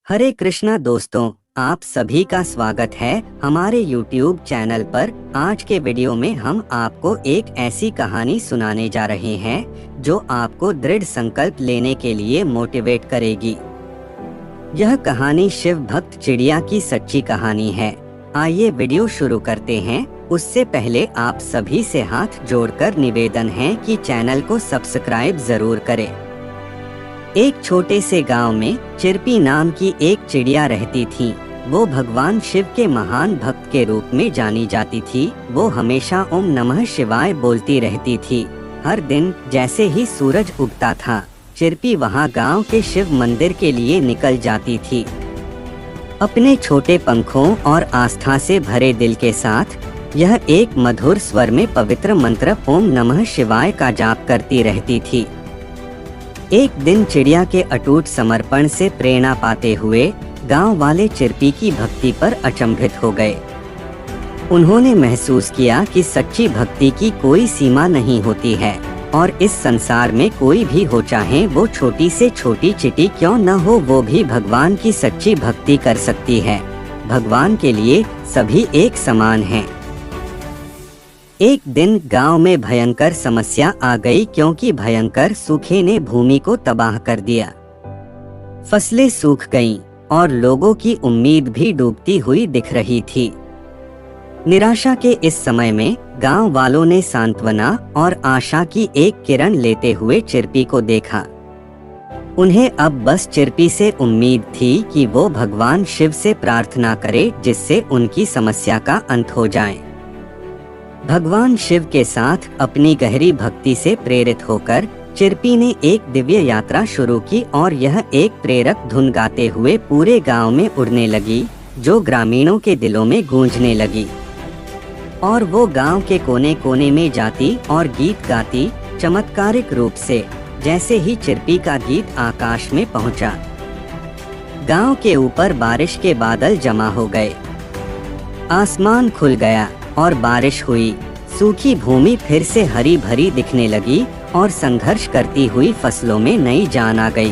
हरे कृष्णा दोस्तों, आप सभी का स्वागत है हमारे YouTube चैनल पर। आज के वीडियो में हम आपको एक ऐसी कहानी सुनाने जा रहे हैं जो आपको दृढ़ संकल्प लेने के लिए मोटिवेट करेगी। यह कहानी शिव भक्त चिड़िया की सच्ची कहानी है। आइए वीडियो शुरू करते हैं। उससे पहले आप सभी से हाथ जोड़कर निवेदन है कि चैनल को सब्सक्राइब जरूर करें। एक छोटे से गांव में चिरपी नाम की एक चिड़िया रहती थी। वो भगवान शिव के महान भक्त के रूप में जानी जाती थी। वो हमेशा ओम नमः शिवाय बोलती रहती थी। हर दिन जैसे ही सूरज उगता था, चिरपी वहां गांव के शिव मंदिर के लिए निकल जाती थी। अपने छोटे पंखों और आस्था से भरे दिल के साथ यह एक मधुर स्वर में पवित्र मंत्र ओम नमः शिवाय का जाप करती रहती थी। एक दिन चिड़िया के अटूट समर्पण से प्रेरणा पाते हुए गांव वाले चिरपी की भक्ति पर अचंभित हो गए। उन्होंने महसूस किया कि सच्ची भक्ति की कोई सीमा नहीं होती है और इस संसार में कोई भी हो, चाहे वो छोटी से छोटी चींटी क्यों न हो, वो भी भगवान की सच्ची भक्ति कर सकती है। भगवान के लिए सभी एक समान हैं। एक दिन गांव में भयंकर समस्या आ गई क्योंकि भयंकर सूखे ने भूमि को तबाह कर दिया। फसलें सूख गईं और लोगों की उम्मीद भी डूबती हुई दिख रही थी। निराशा के इस समय में गांव वालों ने सांत्वना और आशा की एक किरण लेते हुए चिरपी को देखा। उन्हें अब बस चिरपी से उम्मीद थी कि वो भगवान शिव से प्रार्थना करे जिससे उनकी समस्या का अंत हो जाए। भगवान शिव के साथ अपनी गहरी भक्ति से प्रेरित होकर चिरपी ने एक दिव्य यात्रा शुरू की और यह एक प्रेरक धुन गाते हुए पूरे गांव में उड़ने लगी, जो ग्रामीणों के दिलों में गूंजने लगी। और वो गांव के कोने कोने में जाती और गीत गाती, चमत्कारिक रूप से, जैसे ही चिरपी का गीत आकाश में पहुंचा। गांव के ऊपर बारिश के बादल जमा हो गए। आसमान खुल गया और बारिश हुई। सूखी भूमि फिर से हरी भरी दिखने लगी और संघर्ष करती हुई फसलों में नई जान आ गई।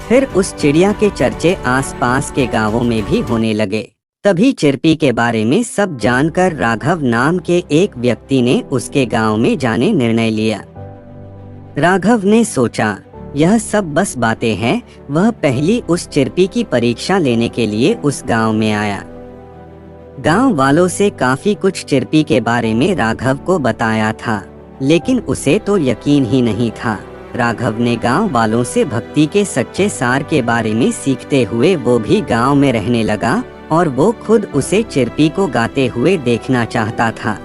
फिर उस चिड़िया के चर्चे आसपास के गांवों में भी होने लगे। तभी चिरपी के बारे में सब जानकर राघव नाम के एक व्यक्ति ने उसके गांव में जाने निर्णय लिया। राघव ने सोचा, यह सब बस बातें हैं। वह पहली उस चिरपी की परीक्षा लेने के लिए उस गांव में आया। गांव वालों से काफी कुछ चिरपी के बारे में राघव को बताया था, लेकिन उसे तो यकीन ही नहीं था। राघव ने गांव वालों से भक्ति के सच्चे सार के बारे में सीखते हुए वो भी गांव में रहने लगा और वो खुद उसे चिरपी को गाते हुए देखना चाहता था।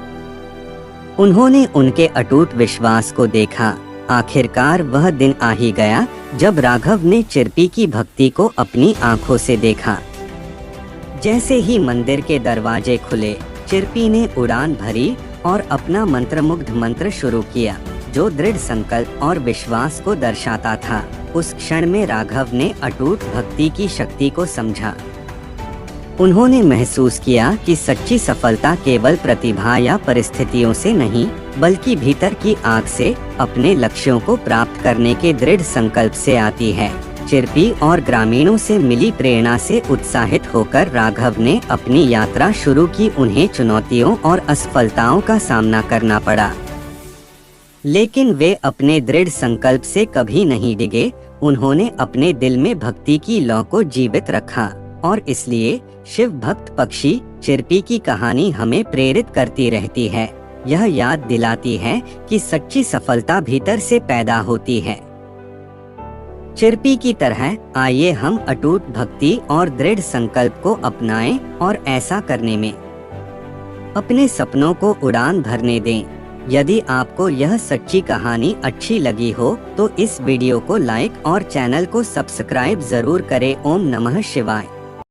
उन्होंने उनके अटूट विश्वास को देखा। आखिरकार वह दिन आ ही गया जब राघव ने चिरपी की भक्ति को अपनी आंखों से देखा। जैसे ही मंदिर के दरवाजे खुले, चिरपी ने उड़ान भरी और अपना मंत्रमुग्ध मंत्र शुरू किया, जो दृढ़ संकल्प और विश्वास को दर्शाता था। उस क्षण में राघव ने अटूट भक्ति की शक्ति को समझा। उन्होंने महसूस किया कि सच्ची सफलता केवल प्रतिभा या परिस्थितियों से नहीं, बल्कि भीतर की आग से, अपने लक्ष्यों को प्राप्त करने के दृढ़ संकल्प से आती है। चिरपी और ग्रामीणों से मिली प्रेरणा से उत्साहित होकर राघव ने अपनी यात्रा शुरू की। उन्हें चुनौतियों और असफलताओं का सामना करना पड़ा, लेकिन वे अपने दृढ़ संकल्प से कभी नहीं डिगे। उन्होंने अपने दिल में भक्ति की लौ को जीवित रखा और इसलिए शिव भक्त पक्षी चिरपी की कहानी हमें प्रेरित करती रहती है। यह याद दिलाती है कि सच्ची सफलता भीतर से पैदा होती है। चिरपी की तरह आइए हम अटूट भक्ति और दृढ़ संकल्प को अपनाएं और ऐसा करने में अपने सपनों को उड़ान भरने दें। यदि आपको यह सच्ची कहानी अच्छी लगी हो तो इस वीडियो को लाइक और चैनल को सब्सक्राइब जरूर करें। ओम नमः शिवाय।